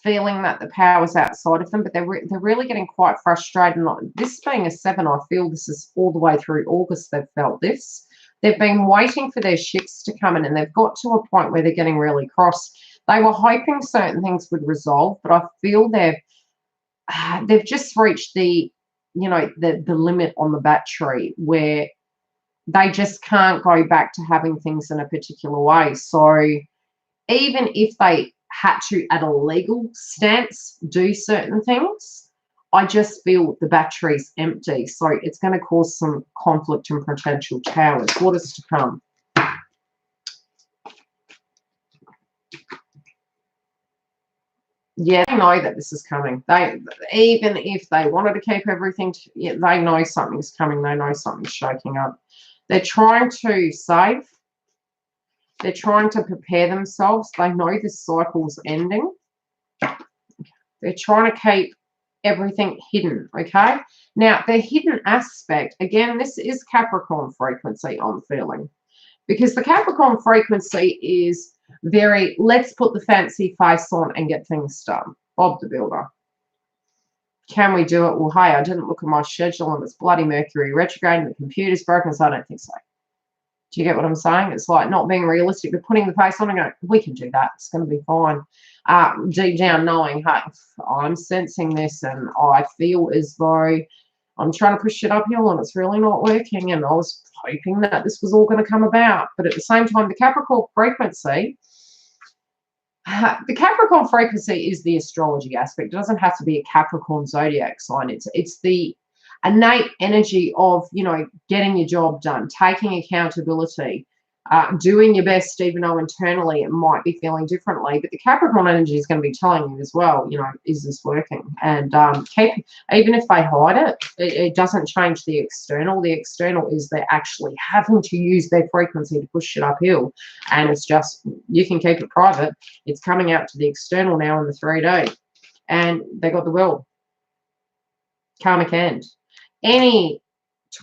feeling that the power is outside of them, but they're really getting quite frustrated. And this being a 7, I feel this is all the way through August they've felt this. They've been waiting for their shifts to come in, and they've got to a point where they're getting really cross. They were hoping certain things would resolve, but I feel they've just reached the limit on the battery where they just can't go back to having things in a particular way. So even if they had to, at a legal stance, do certain things, I just feel the battery's empty. So it's going to cause some conflict and potential towers. What is to come? Yeah, they know that this is coming. Even if they wanted to keep everything, they know something's coming. They know something's shaking up. They're trying to save. They're trying to prepare themselves. They know this cycle's ending. They're trying to keep everything hidden, okay? Now, the hidden aspect, again, this is Capricorn frequency, I'm feeling. Because the Capricorn frequency is very, let's put the fancy face on and get things done. Bob the Builder. Can we do it? Well, hey, I didn't look at my schedule and it's bloody Mercury retrograde and the computer's broken, so I don't think so. Do you get what I'm saying? It's like not being realistic, but putting the face on and going, we can do that. It's going to be fine. Deep down knowing, hey, I'm sensing this and I feel as though I'm trying to push it uphill and it's really not working, and I was hoping that this was all going to come about. But at the same time, the Capricorn frequency is the astrology aspect. It doesn't have to be a Capricorn zodiac sign. It's the innate energy of, getting your job done, taking accountability, doing your best, even though internally it might be feeling differently. But the Capricorn energy is going to be telling you as well, is this working? And even if they hide it, it doesn't change the external. The external is they're actually having to use their frequency to push it uphill. And it's just, you can keep it private. It's coming out to the external now in the 3D. And they got the world. Karmic end. Any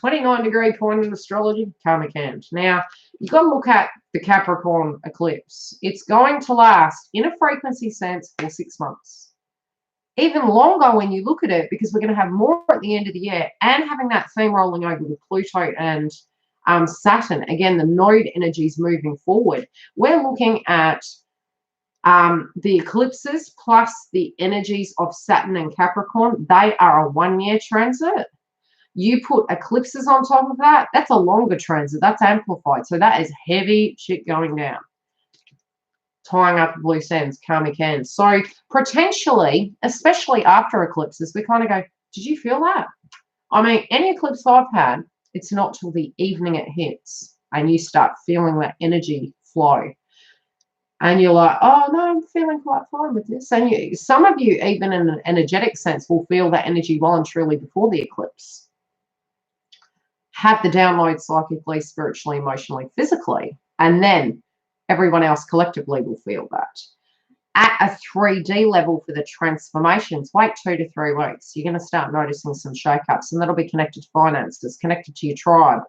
29-degree point in astrology, karmic end. Now, you've got to look at the Capricorn eclipse. It's going to last, in a frequency sense, for 6 months. Even longer when you look at it, because we're going to have more at the end of the year, and having that theme rolling over with Pluto and Saturn, again, the node energy is moving forward. We're looking at the eclipses plus the energies of Saturn and Capricorn. They are a 1-year transit. You put eclipses on top of that, that's a longer transit. That's amplified. So that is heavy shit going down. Tying up loose ends, karmic ends. So potentially, especially after eclipses, we kind of go, did you feel that? I mean, any eclipse I've had, it's not till the evening it hits and you start feeling that energy flow. And you're like, oh, no, I'm feeling quite fine with this. And some of you, even in an energetic sense, will feel that energy well and truly before the eclipse. Have the download psychically, spiritually, emotionally, physically. And then everyone else collectively will feel that. At a 3D level for the transformations, wait 2 to 3 weeks. You're going to start noticing some shake-ups, and that'll be connected to finances, connected to your tribe,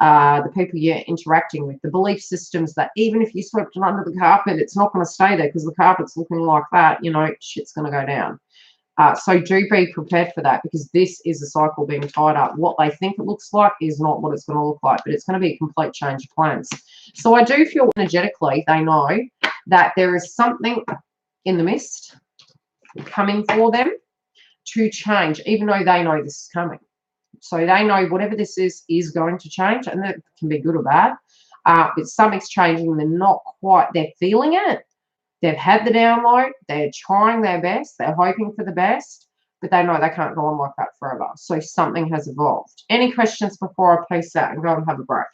the people you're interacting with, the belief systems that even if you swept it under the carpet, it's not going to stay there because the carpet's looking like that, you know, shit's going to go down. So do be prepared for that, because this is a cycle being tied up. What they think it looks like is not what it's going to look like, but it's going to be a complete change of plans. So I do feel energetically they know that there is something in the mist coming for them to change, even though they know this is coming. So they know whatever this is going to change, and that can be good or bad. But something's changing. They're not quite, they're feeling it. They've had the download. They're trying their best. They're hoping for the best, but they know they can't go on like that forever. So something has evolved. Any questions before I peace out and go and have a break?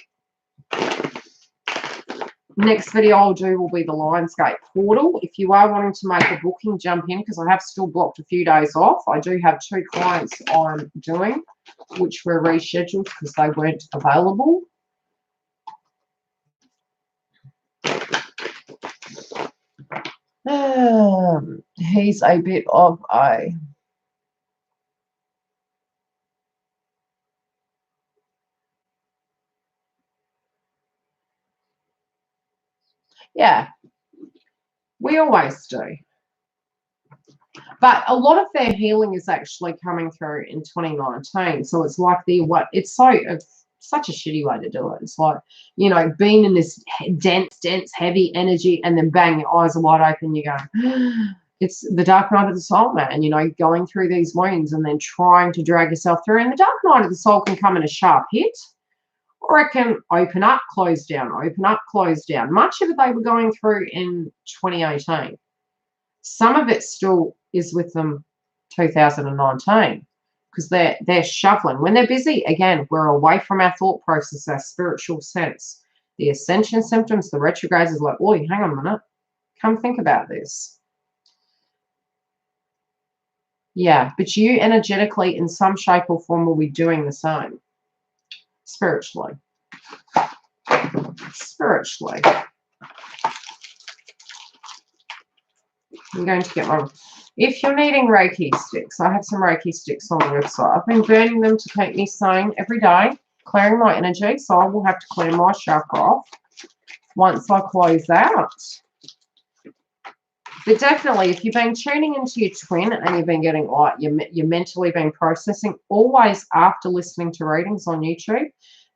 Next video I'll do will be the Lionsgate portal. If you are wanting to make a booking, jump in, because I have still blocked a few days off. I do have 2 clients I'm doing, which were rescheduled because they weren't available. He's a bit of a... Yeah, we always do. But a lot of their healing is actually coming through in 2019. So it's like it's such a shitty way to do it. It's like, you know, being in this dense, heavy energy, and then bang, your eyes are wide open. You go, it's the dark night of the soul, man. You know, going through these wounds and then trying to drag yourself through. And the dark night of the soul can come in a sharp hit, or it can open up, close down, open up, close down. Much of it they were going through in 2018. Some of it still is with them 2019, because they're shuffling. When they're busy, again, we're away from our thought process, our spiritual sense. The ascension symptoms, the retrogrades is like, oh, hang on a minute. Come think about this. Yeah, but you energetically, in some shape or form, will be doing the same. Spiritually. Spiritually. I'm going to get one. If you're needing Reiki sticks, I have some Reiki sticks on the website. I've been burning them to keep me sane every day, clearing my energy. So I will have to clear my chakra off once I close out. But definitely, if you've been tuning into your twin and you've been getting like you're mentally been processing, always after listening to readings on YouTube,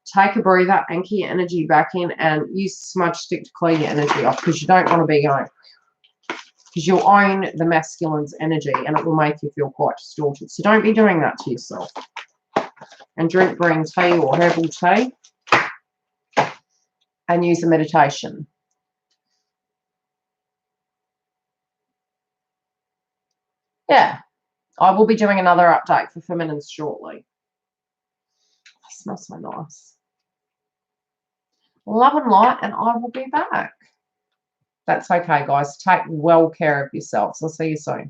take a breather, anchor your energy back in, and use the smudge stick to clean your energy off, because you don't want to be going, because you'll own the masculine's energy and it will make you feel quite distorted. So don't be doing that to yourself. And drink green tea or herbal tea and use a meditation. Yeah, I will be doing another update for feminines shortly. It smells so nice. Love and light, and I will be back. That's okay, guys. Take well care of yourselves. I'll see you soon.